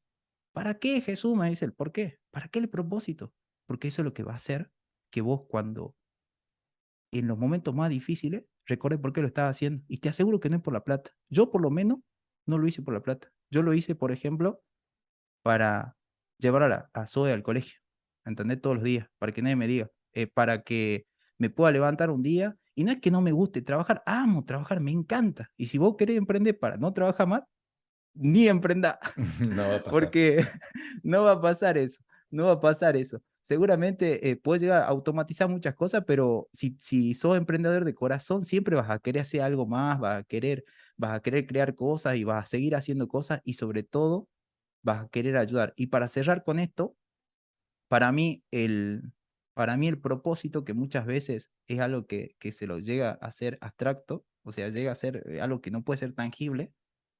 ¿Para qué Jesús me dice el por qué? ¿Para qué el propósito? Porque eso es lo que va a hacer que vos cuando en los momentos más difíciles recuerdes por qué lo estás haciendo. Y te aseguro que no es por la plata. Yo por lo menos no lo hice por la plata. Yo lo hice, por ejemplo, para llevar a Zoe al colegio, ¿entendés? Todos los días, para que nadie me diga, para que me pueda levantar un día. Y no es que no me guste trabajar, amo trabajar, me encanta. Y si vos querés emprender para no trabajar más, ni emprenda, No va a pasar. porque no va a pasar eso, no va a pasar eso. Seguramente puedes llegar a automatizar muchas cosas, pero si sos emprendedor de corazón, siempre vas a querer hacer algo más, vas a querer crear cosas y vas a seguir haciendo cosas y sobre todo vas a querer ayudar. Y para cerrar con esto, para mí para mí el propósito, que muchas veces es algo que se lo llega a ser abstracto, o sea, llega a ser algo que no puede ser tangible,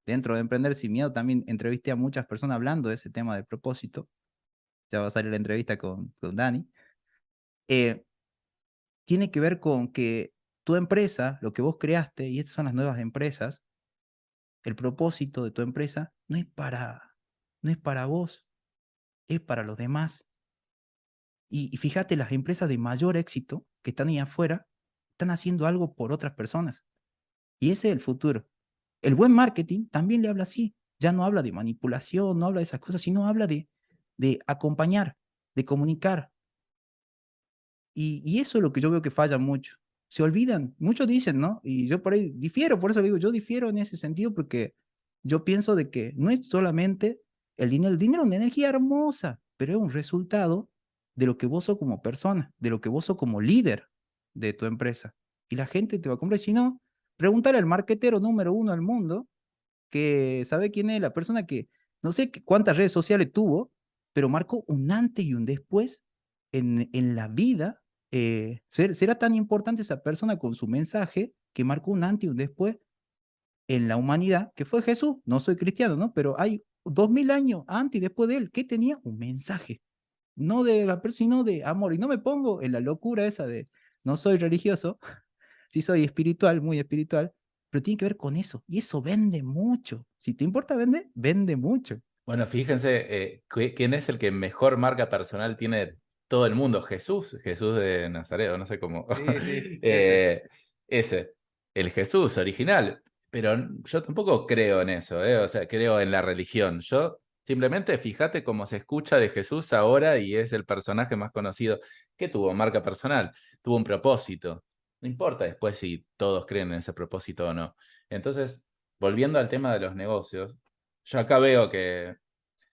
dentro de Emprender Sin Miedo también entrevisté a muchas personas hablando de ese tema del propósito, ya va a salir la entrevista con Dani, eh, tiene que ver con que tu empresa, lo que vos creaste, y estas son las nuevas empresas, el propósito de tu empresa no es para vos, es para los demás. Y fíjate, las empresas de mayor éxito que están ahí afuera están haciendo algo por otras personas. Y ese es el futuro. El buen marketing también le habla así. Ya no habla de manipulación, no habla de esas cosas, sino habla de acompañar, de comunicar. Y eso es lo que yo veo que falla mucho. Se olvidan, muchos dicen, ¿no? Y yo por ahí difiero, por eso digo, yo difiero en ese sentido porque yo pienso de que no es solamente el dinero es una energía hermosa, pero es un resultado de lo que vos sos como persona, de lo que vos sos como líder de tu empresa. Y la gente te va a comprar, si no, preguntar al marketero número uno del mundo, que sabe quién es la persona que no sé cuántas redes sociales tuvo, pero marcó un antes y un después en la vida. Será tan importante esa persona con su mensaje que marcó un antes y un después en la humanidad, que fue Jesús. No soy cristiano, ¿no? Pero hay 2000 años antes y después de él, que tenía un mensaje, no de la persona, sino de amor. Y no me pongo en la locura esa de no soy religioso, sí soy espiritual, muy espiritual, pero tiene que ver con eso. Y eso vende mucho. Si te importa vende, vende mucho. Bueno, fíjense, ¿quién es el que mejor marca personal tiene todo el mundo? Jesús, Jesús de Nazaret, no sé cómo. Sí, sí, ese. Eh, ese, el Jesús original. Pero yo tampoco creo en eso, o sea, creo en la religión. Yo simplemente fíjate cómo se escucha de Jesús ahora y es el personaje más conocido. ¿Qué tuvo? Marca personal, tuvo un propósito. No importa después si todos creen en ese propósito o no. Entonces, volviendo al tema de los negocios, yo acá veo que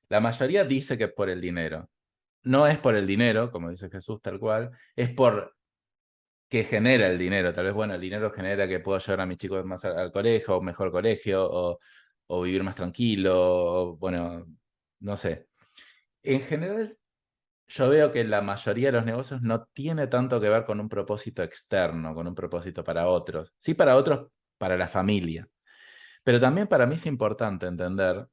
la mayoría dice que es por el dinero. No es por el dinero, como dice Jesús tal cual, es por que genera el dinero. Tal vez, bueno, el dinero genera que puedo llevar a mis chicos más al colegio, o un mejor colegio, o vivir más tranquilo, o, bueno, no sé. En general, yo veo que la mayoría de los negocios no tiene tanto que ver con un propósito externo, con un propósito para otros. Sí para otros, para la familia. Pero también para mí es importante entender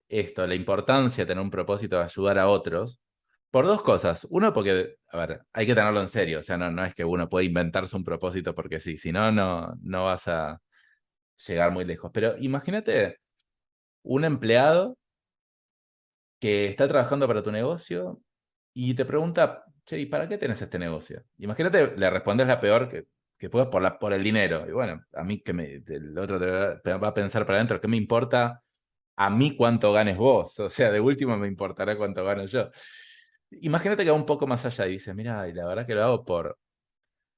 esto, la importancia de tener un propósito de ayudar a otros, por dos cosas. Uno, porque, a ver, hay que tenerlo en serio, o sea, no es que uno puede inventarse un propósito porque sí, si no, no vas a llegar muy lejos. Pero imagínate un empleado que está trabajando para tu negocio y te pregunta, che, ¿y para qué tenés este negocio? Imagínate, le respondes la peor que puedas por el dinero. Y bueno, a mí el otro va a pensar para adentro, ¿qué me importa a mí cuánto ganes vos? O sea, de último me importará cuánto gano yo. Imagínate que va un poco más allá y dices, mira, y la verdad que lo hago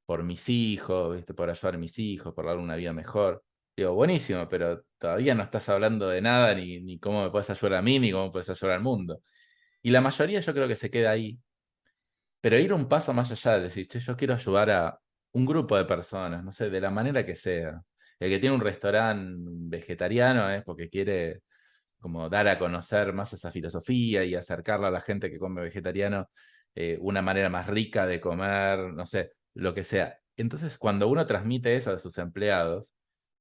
por mis hijos, ¿viste? Por ayudar a mis hijos, por darle una vida mejor. Digo, buenísimo, pero todavía no estás hablando de nada, ni cómo me puedes ayudar a mí, ni cómo me puedes ayudar al mundo. Y la mayoría yo creo que se queda ahí. Pero ir un paso más allá, decir, che, yo quiero ayudar a un grupo de personas, no sé, de la manera que sea. El que tiene un restaurante vegetariano es porque quiere como dar a conocer más esa filosofía y acercarla a la gente que come vegetariano una manera más rica de comer, no sé, lo que sea. Entonces, cuando uno transmite eso a sus empleados,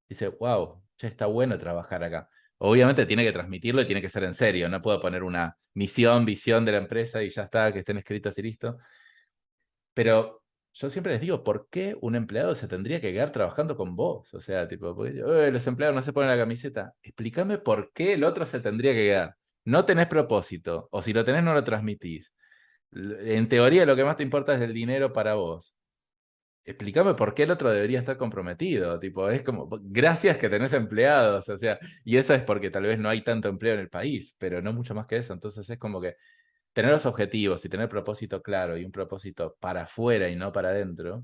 dice, wow, ya está bueno trabajar acá. Obviamente tiene que transmitirlo y tiene que ser en serio. No puedo poner una misión, visión de la empresa y ya está, que estén escritos y listo. Pero yo siempre les digo, ¿por qué un empleado se tendría que quedar trabajando con vos? O sea, tipo, porque, los empleados no se ponen la camiseta. Explícame por qué el otro se tendría que quedar. No tenés propósito, o si lo tenés no lo transmitís. En teoría lo que más te importa es el dinero para vos. Explícame por qué el otro debería estar comprometido. Tipo, es como, gracias que tenés empleados. O sea, y eso es porque tal vez no hay tanto empleo en el país, pero no mucho más que eso. Entonces es como que tener los objetivos y tener propósito claro y un propósito para afuera y no para adentro,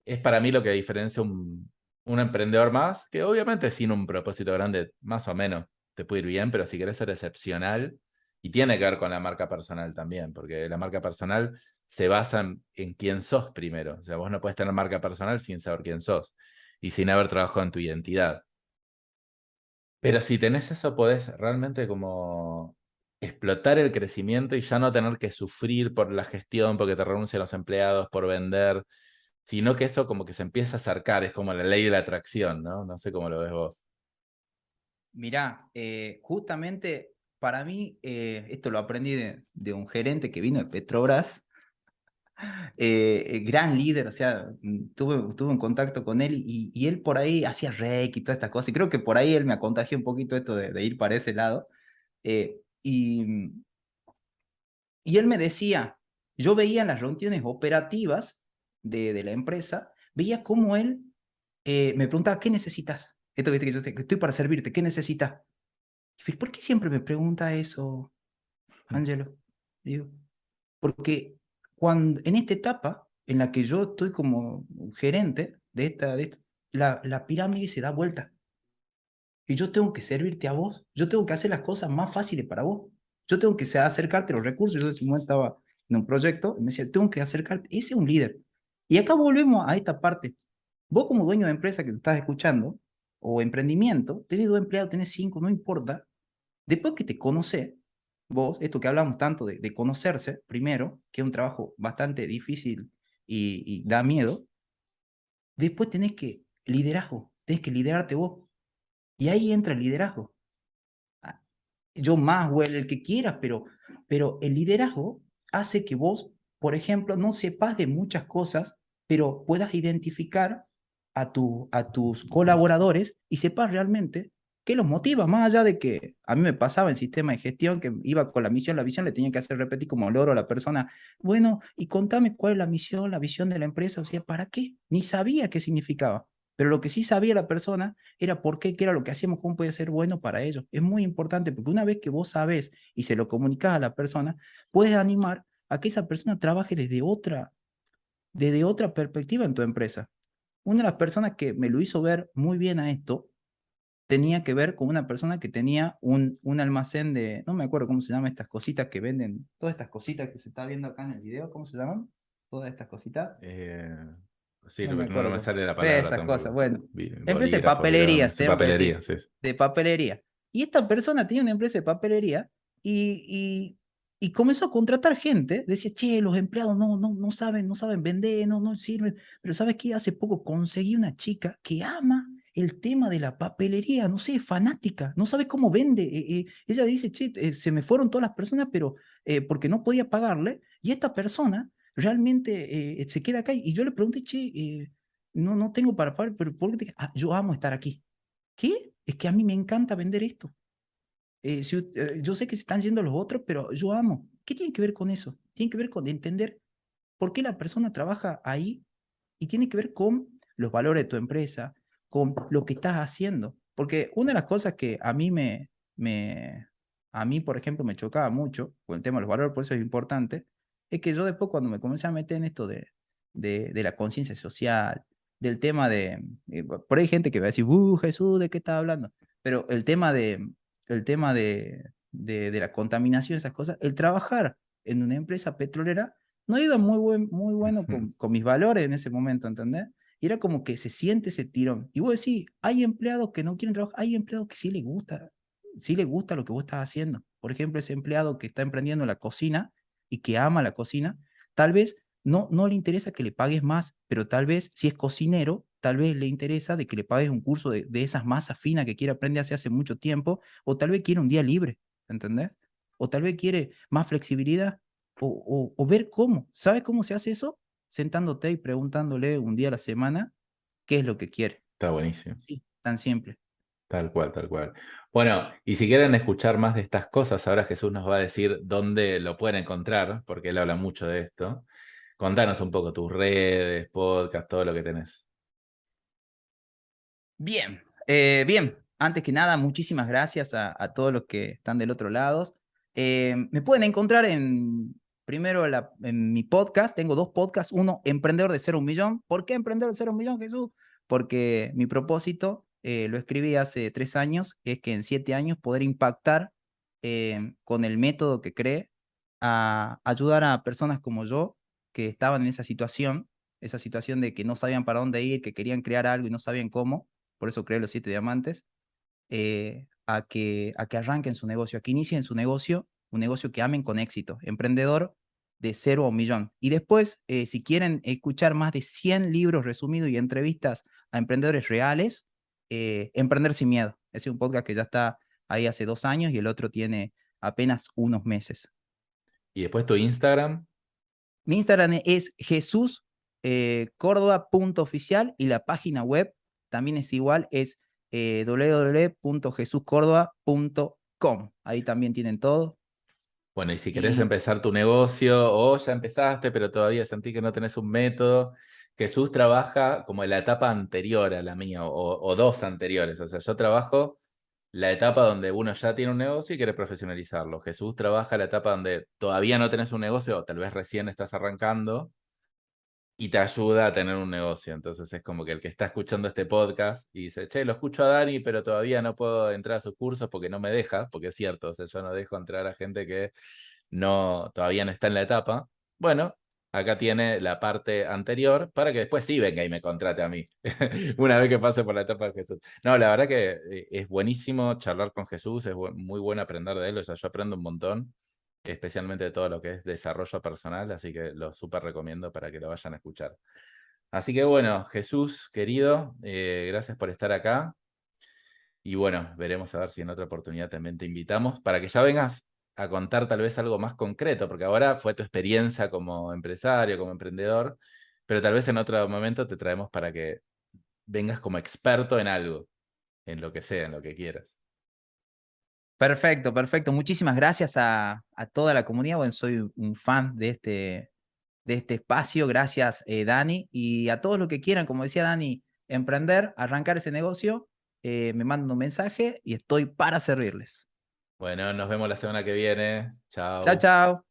es para mí lo que diferencia un emprendedor más, que obviamente sin un propósito grande, más o menos, te puede ir bien, pero si querés ser excepcional, y tiene que ver con la marca personal también, porque la marca personal se basa en quién sos primero. O sea, vos no puedes tener marca personal sin saber quién sos y sin haber trabajado en tu identidad. Pero si tenés eso, podés realmente como explotar el crecimiento y ya no tener que sufrir por la gestión, porque te renuncian los empleados, por vender, sino que eso como que se empieza a acercar, es como la ley de la atracción, ¿no? No sé cómo lo ves vos. Mirá, justamente para mí, esto lo aprendí de un gerente que vino de Petrobras, gran líder, o sea, tuve un contacto con él y él por ahí hacía reiki y todas estas cosas, y creo que por ahí él me contagió un poquito esto de ir para ese lado, eh, y, y él me decía, yo veía en las reuniones operativas de la empresa, veía cómo él me preguntaba, ¿qué necesitas? Esto viste que yo que estoy para servirte, ¿qué necesitas? Y yo, ¿por qué siempre me pregunta eso, Ángelo? Digo, porque en esta etapa en la que yo estoy como gerente la pirámide se da vuelta y yo tengo que servirte a vos, yo tengo que hacer las cosas más fáciles para vos, yo tengo que acercarte a los recursos. Yo en ese momento estaba en un proyecto y me decía, tengo que acercarte, ese es un líder. Y acá volvemos a esta parte. Vos como dueño de empresa que te estás escuchando, o emprendimiento, tenés 2 empleados, tenés 5, no importa. Después que te conoces, vos, esto que hablamos tanto de conocerse primero, que es un trabajo bastante difícil y da miedo, después tenés que liderazgo, tenés que liderarte vos. Y ahí entra el liderazgo. Ah, yo más, o el que quieras, pero el liderazgo hace que vos, por ejemplo, no sepas de muchas cosas, pero puedas identificar a tus colaboradores y sepas realmente qué los motiva, más allá de que a mí me pasaba en sistema de gestión que iba con la visión le tenía que hacer repetir como loro a la persona, bueno, y contame cuál es la misión, la visión de la empresa, o sea, ¿para qué? Ni sabía qué significaba. Pero lo que sí sabía la persona era por qué, qué era lo que hacíamos, cómo puede ser bueno para ellos. Es muy importante porque una vez que vos sabés y se lo comunicas a la persona, puedes animar a que esa persona trabaje desde otra perspectiva en tu empresa. Una de las personas que me lo hizo ver muy bien a esto tenía que ver con una persona que tenía un almacén de, no me acuerdo cómo se llaman estas cositas que venden, todas estas cositas que se está viendo acá en el video, ¿cómo se llaman? Todas estas cositas. Eh, sí, No me no acuerdo me cómo. sale la palabra Esas cosas, tampoco. bueno. Empresa de Bolígrafo, papelería, bidones, tenemos que papelería, decir, sí. de papelería. Y esta persona tenía una empresa de papelería y comenzó a contratar gente. Decía, che, los empleados no saben vender, no sirven. Pero ¿sabes qué? Hace poco conseguí una chica que ama el tema de la papelería, no sé, es fanática, no sabe cómo vende. Ella dice, che, se me fueron todas las personas, pero porque no podía pagarle. Y esta persona realmente se queda acá. Y yo le pregunté, che, no tengo para pagar, pero ¿por qué yo amo estar aquí? ¿Qué? Es que a mí me encanta vender esto. Yo sé que se están yendo los otros, pero yo amo. ¿Qué tiene que ver con eso? Tiene que ver con entender por qué la persona trabaja ahí y tiene que ver con los valores de tu empresa, con lo que estás haciendo. Porque una de las cosas que a mí, por ejemplo, me chocaba mucho con el tema de los valores, por eso es importante, es que yo después cuando me comencé a meter en esto de la conciencia social, del tema de, por ahí hay gente que va a decir, Jesús, ¿de qué estás hablando? Pero el tema de la contaminación, esas cosas, el trabajar en una empresa petrolera no iba muy bueno con mis valores en ese momento, ¿entendés? Y era como que se siente ese tirón. Y vos decís, hay empleados que no quieren trabajar, hay empleados que sí les gusta lo que vos estás haciendo. Por ejemplo, ese empleado que está emprendiendo la cocina y que ama la cocina, tal vez no le interesa que le pagues más, pero tal vez si es cocinero, tal vez le interesa de que le pagues un curso de esas masas finas que quiere aprender hace mucho tiempo, o tal vez quiere un día libre, ¿entendés? O tal vez quiere más flexibilidad, o ver cómo. ¿Sabes cómo se hace eso? Sentándote y preguntándole un día a la semana qué es lo que quiere. Está buenísimo. Sí, tan simple. Tal cual, tal cual. Bueno, y si quieren escuchar más de estas cosas, ahora Jesús nos va a decir dónde lo pueden encontrar, porque él habla mucho de esto. Contanos un poco tus redes, podcast, todo lo que tenés. Bien, bien. Antes que nada, muchísimas gracias a todos los que están del otro lado. Me pueden encontrar primero en mi podcast. Tengo dos podcasts. Uno, Emprendedor de Cero a un Millón. ¿Por qué Emprendedor de Cero a un Millón, Jesús? Porque mi propósito, lo escribí hace 3 años, es que en 7 años poder impactar con el método que creé a ayudar a personas como yo que estaban en esa situación de que no sabían para dónde ir, que querían crear algo y no sabían cómo, por eso creé los 7 diamantes, a que arranquen su negocio, a que inicien su negocio, un negocio que amen con éxito, emprendedor de 0 a 1 millón. Y después, si quieren escuchar más de 100 libros resumidos y entrevistas a emprendedores reales, Emprender sin miedo. Ese es un podcast que ya está ahí hace 2 años y el otro tiene apenas unos meses. Y después tu Instagram. Mi Instagram es Jesús Córdoba.oficial y la página web también es igual, es www.jesuscordoba.com. Ahí también tienen todo. Bueno, y si querés Y empezar tu negocio o ya empezaste, pero todavía sentí que no tenés un método, Jesús trabaja como en la etapa anterior a la mía o dos anteriores. O sea, yo trabajo la etapa donde uno ya tiene un negocio y quiere profesionalizarlo. Jesús trabaja la etapa donde todavía no tenés un negocio o tal vez recién estás arrancando y te ayuda a tener un negocio. Entonces es como que el que está escuchando este podcast y dice, che, lo escucho a Dani, pero todavía no puedo entrar a sus cursos porque no me deja, porque es cierto, o sea, yo no dejo entrar a gente que todavía no está en la etapa. Bueno, acá tiene la parte anterior para que después sí venga y me contrate a mí, una vez que pase por la etapa de Jesús. No, la verdad que es buenísimo charlar con Jesús, es muy bueno aprender de él, o sea, yo aprendo un montón, especialmente de todo lo que es desarrollo personal, así que lo súper recomiendo para que lo vayan a escuchar. Así que bueno, Jesús, querido, gracias por estar acá. Y bueno, veremos a ver si en otra oportunidad también te invitamos para que ya vengas a contar tal vez algo más concreto, porque ahora fue tu experiencia como empresario, como emprendedor, pero tal vez en otro momento te traemos para que vengas como experto en algo, en lo que sea, en lo que quieras. perfecto, perfecto. Muchísimas gracias a toda la comunidad. Bueno, soy un fan de este espacio. Gracias, Dani. Y a todos los que quieran, como decía Dani, emprender, arrancar ese negocio, me mandan un mensaje y estoy para servirles. Bueno, nos vemos la semana que viene. Chao, Chao. chao.